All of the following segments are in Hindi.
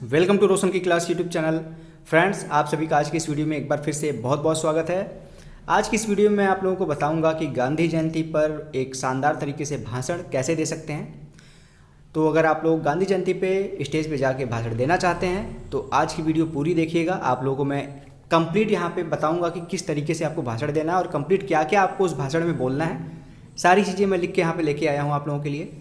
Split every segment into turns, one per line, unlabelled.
वेलकम टू रोशन की क्लास यूट्यूब चैनल। फ्रेंड्स, आप सभी का आज की इस वीडियो में एक बार फिर से बहुत बहुत स्वागत है। आज की इस वीडियो में मैं आप लोगों को बताऊंगा कि गांधी जयंती पर एक शानदार तरीके से भाषण कैसे दे सकते हैं। तो अगर आप लोग गांधी जयंती पे स्टेज पे जाके भाषण देना चाहते हैं तो आज की वीडियो पूरी देखिएगा। आप लोगों को मैं कंप्लीट यहाँ पे बताऊँगा कि किस तरीके से आपको भाषण देना है और कंप्लीट क्या क्या आपको उस भाषण में बोलना है। सारी चीज़ें मैं लिख के यहाँ पर लेके आया हूँ आप लोगों के लिए।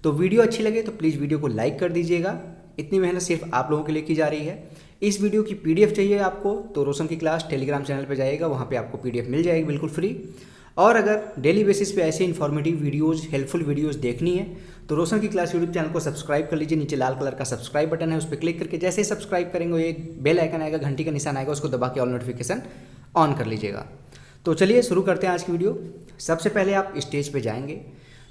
तो वीडियो अच्छी लगे तो प्लीज़ वीडियो को लाइक कर दीजिएगा। इतनी मेहनत सिर्फ आप लोगों के लिए की जा रही है। इस वीडियो की पीडीएफ चाहिए आपको तो रोशन की क्लास टेलीग्राम चैनल पर जाइएगा, वहाँ पे आपको पीडीएफ मिल जाएगी बिल्कुल फ्री। और अगर डेली बेसिस पे ऐसे इन्फॉर्मेटिव वीडियोस, हेल्पफुल वीडियोस देखनी है तो रोशन की क्लास यूट्यूब चैनल को सब्सक्राइब कर लीजिए। नीचे लाल कलर का सब्सक्राइब बटन है, उस पर क्लिक करके जैसे ही सब्सक्राइब करेंगे एक बेल आइकन आएगा, घंटी का निशान आएगा, उसको दबा के ऑल नोटिफिकेशन ऑन कर लीजिएगा। तो चलिए शुरू करते हैं आज की वीडियो। सबसे पहले आप स्टेज पर जाएंगे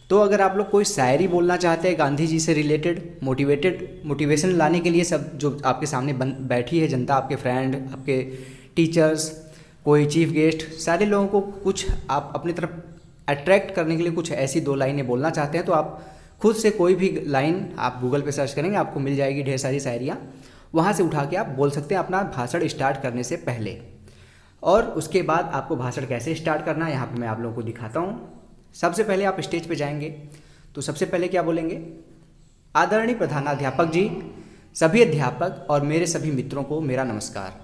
तो अगर आप लोग कोई शायरी बोलना चाहते हैं गांधी जी से रिलेटेड, मोटिवेशन लाने के लिए, सब जो आपके सामने बैठी है जनता, आपके फ्रेंड, आपके टीचर्स, कोई चीफ गेस्ट, सारे लोगों को कुछ आप अपनी तरफ अट्रैक्ट करने के लिए कुछ ऐसी दो लाइनें बोलना चाहते हैं तो आप खुद से कोई भी लाइन आप गूगल पे सर्च करेंगे, आपको मिल जाएगी ढेर सारी शायरियाँ, वहाँ से उठा के आप बोल सकते हैं अपना भाषण स्टार्ट करने से पहले। और उसके बाद आपको भाषण कैसे स्टार्ट करना है यहाँ पर मैं आप लोगों को दिखाता हूँ। सबसे पहले आप स्टेज पे जाएंगे तो सबसे पहले क्या बोलेंगे, आदरणीय प्रधानाध्यापक जी, सभी अध्यापक और मेरे सभी मित्रों को मेरा नमस्कार।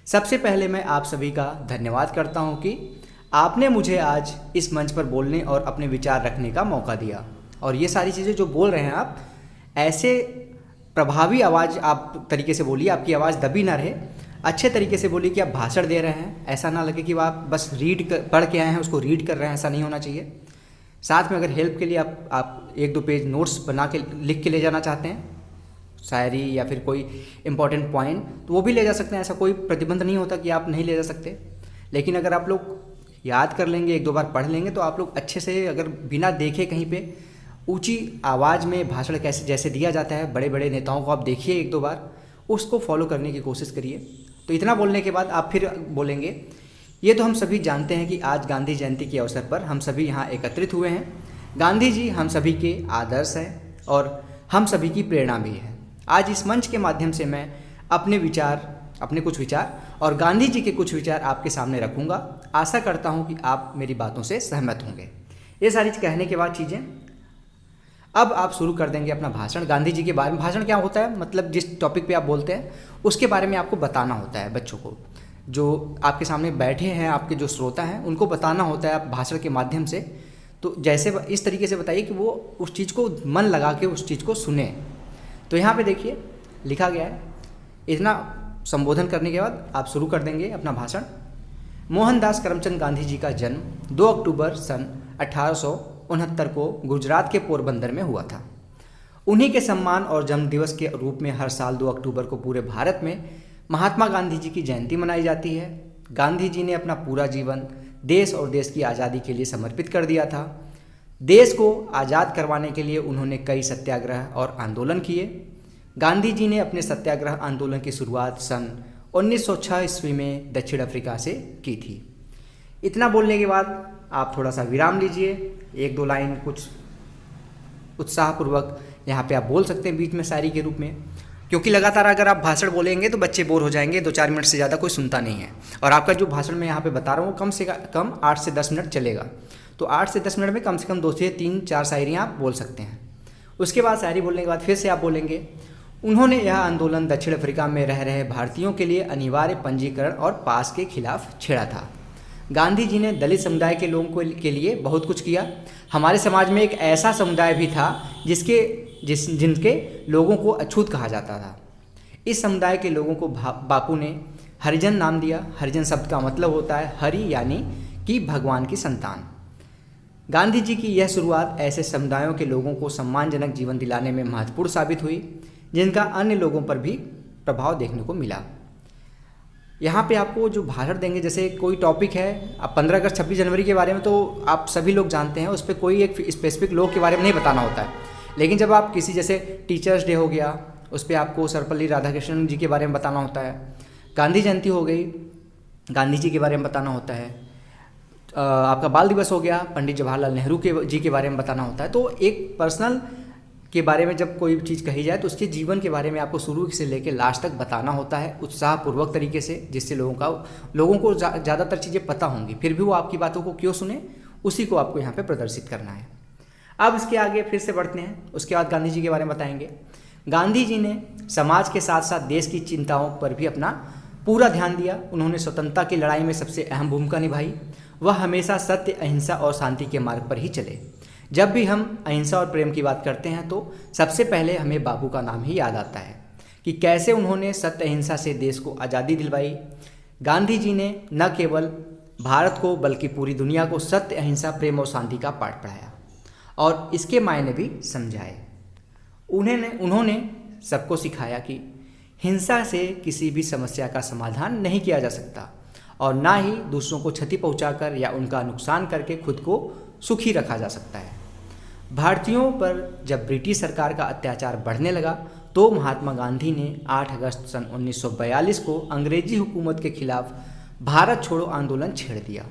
सबसे पहले मैं आप सभी का धन्यवाद करता हूं कि आपने मुझे आज इस मंच पर बोलने और अपने विचार रखने का मौका दिया। और ये सारी चीज़ें जो बोल रहे हैं आप, ऐसे प्रभावी आवाज़ आप तरीके से बोलिए, आपकी आवाज़ दबी ना रहे, अच्छे तरीके से बोलिए कि आप भाषण दे रहे हैं। ऐसा ना लगे कि वो आप बस पढ़ के आए हैं, उसको रीड कर रहे हैं, ऐसा नहीं होना चाहिए। साथ में अगर हेल्प के लिए आप एक दो पेज नोट्स बना के लिख के ले जाना चाहते हैं, शायरी या फिर कोई इंपॉर्टेंट पॉइंट, तो वो भी ले जा सकते हैं। ऐसा कोई प्रतिबंध नहीं होता कि आप नहीं ले जा सकते। लेकिन अगर आप लोग याद कर लेंगे, एक दो बार पढ़ लेंगे तो आप लोग अच्छे से, अगर बिना देखे कहीं पे ऊँची आवाज़ में भाषण कैसे जैसे दिया जाता है बड़े बड़े नेताओं को, आप देखिए एक दो बार, उसको फॉलो करने की कोशिश करिए। तो इतना बोलने के बाद आप फिर बोलेंगे, ये तो हम सभी जानते हैं कि आज गांधी जयंती के अवसर पर हम सभी यहाँ एकत्रित हुए हैं। गांधी जी हम सभी के आदर्श हैं और हम सभी की प्रेरणा भी है। आज इस मंच के माध्यम से मैं अपने कुछ विचार और गांधी जी के कुछ विचार आपके सामने रखूँगा। आशा करता हूँ कि आप मेरी बातों से सहमत होंगे। ये सारी कहने के बाद चीज़ें अब आप शुरू कर देंगे अपना भाषण गांधी जी के बारे में। भाषण क्या होता है, मतलब जिस टॉपिक पे आप बोलते हैं उसके बारे में आपको बताना होता है। बच्चों को, जो आपके सामने बैठे हैं, आपके जो श्रोता हैं, उनको बताना होता है आप भाषण के माध्यम से। तो जैसे इस तरीके से बताइए कि वो उस चीज़ को मन लगा के उस चीज़ को सुने। तो यहाँ पे देखिए लिखा गया है। इतना संबोधन करने के बाद आप शुरू कर देंगे अपना भाषण। मोहनदास करमचंद गांधी जी का जन्म 2 अक्टूबर सन 1869 को गुजरात के पोरबंदर में हुआ था। उन्हीं के सम्मान और जन्म दिवस के रूप में हर साल 2 अक्टूबर को पूरे भारत में महात्मा गांधी जी की जयंती मनाई जाती है। गांधी जी ने अपना पूरा जीवन देश और देश की आज़ादी के लिए समर्पित कर दिया था। देश को आज़ाद करवाने के लिए उन्होंने कई सत्याग्रह और आंदोलन किए। गांधी जी ने अपने सत्याग्रह आंदोलन की शुरुआत सन 1906 ईस्वी में दक्षिण अफ्रीका से की थी। इतना बोलने के बाद आप थोड़ा सा विराम लीजिए, एक दो लाइन कुछ उत्साहपूर्वक यहाँ पे आप बोल सकते हैं बीच में शायरी के रूप में, क्योंकि लगातार अगर आप भाषण बोलेंगे तो बच्चे बोर हो जाएंगे। 2-4 मिनट से ज़्यादा कोई सुनता नहीं है। और आपका जो भाषण मैं यहाँ पे बता रहा हूँ कम से कम 8 से 10 मिनट चलेगा। तो 8 से 10 मिनट में कम से कम 2 से 3-4 शायरियाँ आप बोल सकते हैं। उसके बाद शायरी बोलने के बाद फिर से आप बोलेंगे, उन्होंने यह आंदोलन दक्षिण अफ्रीका में रह रहे भारतीयों के लिए अनिवार्य पंजीकरण और पास के खिलाफ छेड़ा था। गांधी जी ने दलित समुदाय के लोगों के लिए बहुत कुछ किया। हमारे समाज में एक ऐसा समुदाय भी था जिनके लोगों को अछूत कहा जाता था। इस समुदाय के लोगों को बापू ने हरिजन नाम दिया। हरिजन शब्द का मतलब होता है हरि, यानी कि भगवान की संतान। गांधी जी की यह शुरुआत ऐसे समुदायों के लोगों को सम्मानजनक जीवन दिलाने में महत्वपूर्ण साबित हुई, जिनका अन्य लोगों पर भी प्रभाव देखने को मिला। यहाँ पे आपको जो भाषण देंगे, जैसे कोई टॉपिक है, अब 15 अगस्त 26 जनवरी के बारे में तो आप सभी लोग जानते हैं, उस पर कोई एक स्पेसिफिक लोग के बारे में नहीं बताना होता है। लेकिन जब आप किसी, जैसे टीचर्स डे हो गया, उस पर आपको सर्वपल्ली राधाकृष्णन जी के बारे में बताना होता है। गांधी जयंती हो गई, गांधी जी के बारे में बताना होता है। आपका बाल दिवस हो गया, पंडित जवाहरलाल नेहरू जी के बारे में बताना होता है। तो एक पर्सनल के बारे में जब कोई चीज़ कही जाए तो उसके जीवन के बारे में आपको शुरू से लेकर लास्ट तक बताना होता है उत्साहपूर्वक तरीके से, जिससे लोगों को ज़्यादातर चीज़ें पता होंगी, फिर भी वो आपकी बातों को क्यों सुने, उसी को आपको यहाँ पे प्रदर्शित करना है। अब इसके आगे फिर से बढ़ते हैं। उसके बाद गांधी जी के बारे में बताएंगे। गांधी जी ने समाज के साथ साथ देश की चिंताओं पर भी अपना पूरा ध्यान दिया। उन्होंने स्वतंत्रता की लड़ाई में सबसे अहम भूमिका निभाई। वह हमेशा सत्य, अहिंसा और शांति के मार्ग पर ही चले। जब भी हम अहिंसा और प्रेम की बात करते हैं तो सबसे पहले हमें बापू का नाम ही याद आता है कि कैसे उन्होंने सत्य अहिंसा से देश को आज़ादी दिलवाई। गांधी जी ने न केवल भारत को बल्कि पूरी दुनिया को सत्य, अहिंसा, प्रेम और शांति का पाठ पढ़ाया और इसके मायने भी समझाए। उन्होंने सबको सिखाया कि हिंसा से किसी भी समस्या का समाधान नहीं किया जा सकता और ना ही दूसरों को क्षति पहुंचाकर या उनका नुकसान करके खुद को सुखी रखा जा सकता है। भारतीयों पर जब ब्रिटिश सरकार का अत्याचार बढ़ने लगा तो महात्मा गांधी ने 8 अगस्त सन 1942 को अंग्रेजी हुकूमत के खिलाफ भारत छोड़ो आंदोलन छेड़ दिया।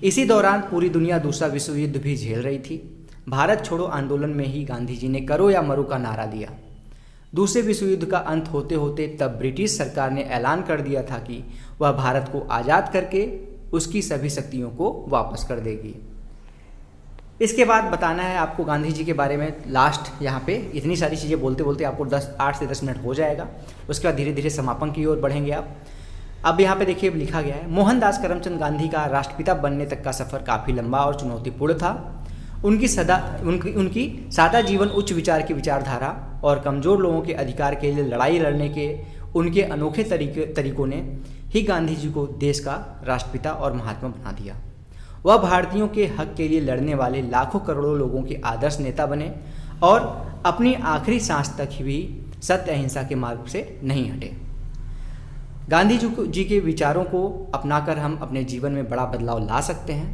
इसी दौरान पूरी दुनिया दूसरा विश्व युद्ध भी झेल रही थी। भारत छोड़ो आंदोलन में ही गांधी जी ने करो या मरो का नारा दिया। दूसरे विश्व युद्ध का अंत होते होते तब ब्रिटिश सरकार ने ऐलान कर दिया था कि वह भारत को आज़ाद करके उसकी सभी शक्तियों को वापस कर देगी। इसके बाद बताना है आपको गांधी जी के बारे में। लास्ट यहाँ पे इतनी सारी चीज़ें बोलते बोलते आपको 8 से 10 मिनट हो जाएगा। उसके बाद धीरे धीरे समापन की ओर बढ़ेंगे आप। अब यहाँ पे देखिए लिखा गया है, मोहनदास करमचंद गांधी का राष्ट्रपिता बनने तक का सफ़र काफ़ी लंबा और चुनौतीपूर्ण था। उनकी सादा जीवन, उच्च विचार की विचारधारा और कमज़ोर लोगों के अधिकार के लिए लड़ाई लड़ने के उनके अनोखे तरीकों ने ही गांधी जी को देश का राष्ट्रपिता और महात्मा बना दिया। वह भारतीयों के हक के लिए लड़ने वाले लाखों करोड़ों लोगों के आदर्श नेता बने और अपनी आखिरी सांस तक भी सत्य, अहिंसा के मार्ग से नहीं हटे। गांधी जी के विचारों को अपनाकर हम अपने जीवन में बड़ा बदलाव ला सकते हैं।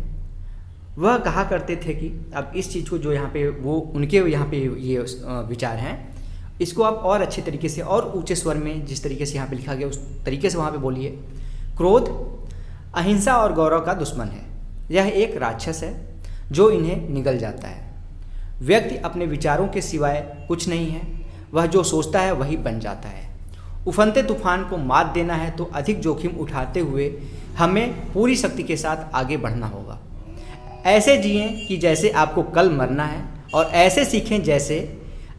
वह कहा करते थे कि अब इस चीज़ को जो यहाँ पे वो उनके यहाँ पे ये विचार हैं, इसको आप और अच्छे तरीके से और ऊंचे स्वर में जिस तरीके से यहाँ पे लिखा गया उस तरीके से वहाँ पे बोलिए। क्रोध अहिंसा और गौरव का दुश्मन है। यह एक राक्षस है जो इन्हें निगल जाता है। व्यक्ति अपने विचारों के सिवाय कुछ नहीं है। वह जो सोचता है वही बन जाता है। उफनते तूफान को मात देना है तो अधिक जोखिम उठाते हुए हमें पूरी शक्ति के साथ आगे बढ़ना होगा। ऐसे जिएं कि जैसे आपको कल मरना है और ऐसे सीखें जैसे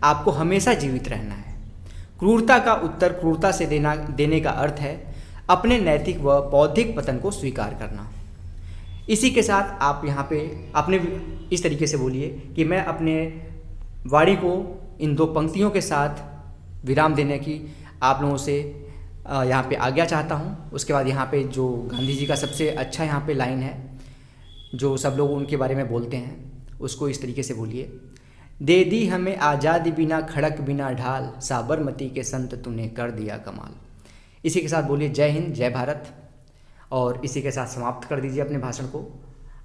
आपको हमेशा जीवित रहना है। क्रूरता का उत्तर क्रूरता से देने का अर्थ है अपने नैतिक व बौद्धिक पतन को स्वीकार करना। इसी के साथ आप यहाँ पे अपने इस तरीके से बोलिए कि मैं अपने वाणी को इन 2 पंक्तियों के साथ विराम देने की आप लोगों से यहाँ पे आज्ञा चाहता हूँ। उसके बाद यहाँ पे जो गांधी जी का सबसे अच्छा यहाँ पे लाइन है जो सब लोग उनके बारे में बोलते हैं, उसको इस तरीके से बोलिए। दे दी हमें आज़ादी बिना खड़क बिना ढाल, साबरमती के संत तूने कर दिया कमाल। इसी के साथ बोलिए जय हिंद, जय भारत। और इसी के साथ समाप्त कर दीजिए अपने भाषण को।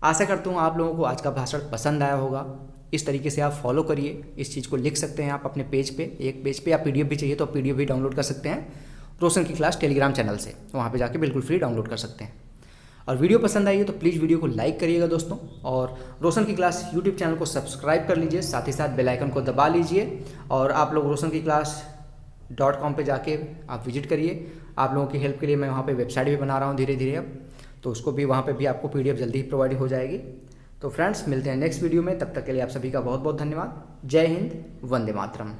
आशा करता हूँ आप लोगों को आज का भाषण पसंद आया होगा। इस तरीके से आप फॉलो करिए। इस चीज़ को लिख सकते हैं आप अपने पेज पे, एक पेज पे। या PDF भी चाहिए तो PDF भी डाउनलोड कर सकते हैं रोशन की क्लास टेलीग्राम चैनल से। वहाँ पे जाके बिल्कुल फ्री डाउनलोड कर सकते हैं। और वीडियो पसंद आई है तो प्लीज़ वीडियो को लाइक करिएगा दोस्तों, और रोशन की क्लास यूट्यूब चैनल को सब्सक्राइब कर लीजिए। साथ ही साथ बेल आइकन को दबा लीजिए और आप लोग रोशन की क्लास.com पे जाके आप विजिट करिए। आप लोगों की हेल्प के लिए मैं वहाँ पे वेबसाइट भी बना रहा हूँ धीरे धीरे अब, तो उसको भी वहाँ पे भी आपको PDF जल्दी ही प्रोवाइड हो जाएगी। तो फ्रेंड्स मिलते हैं नेक्स्ट वीडियो में, तब तक के लिए आप सभी का बहुत बहुत धन्यवाद। जय हिंद, वंदे मातरम।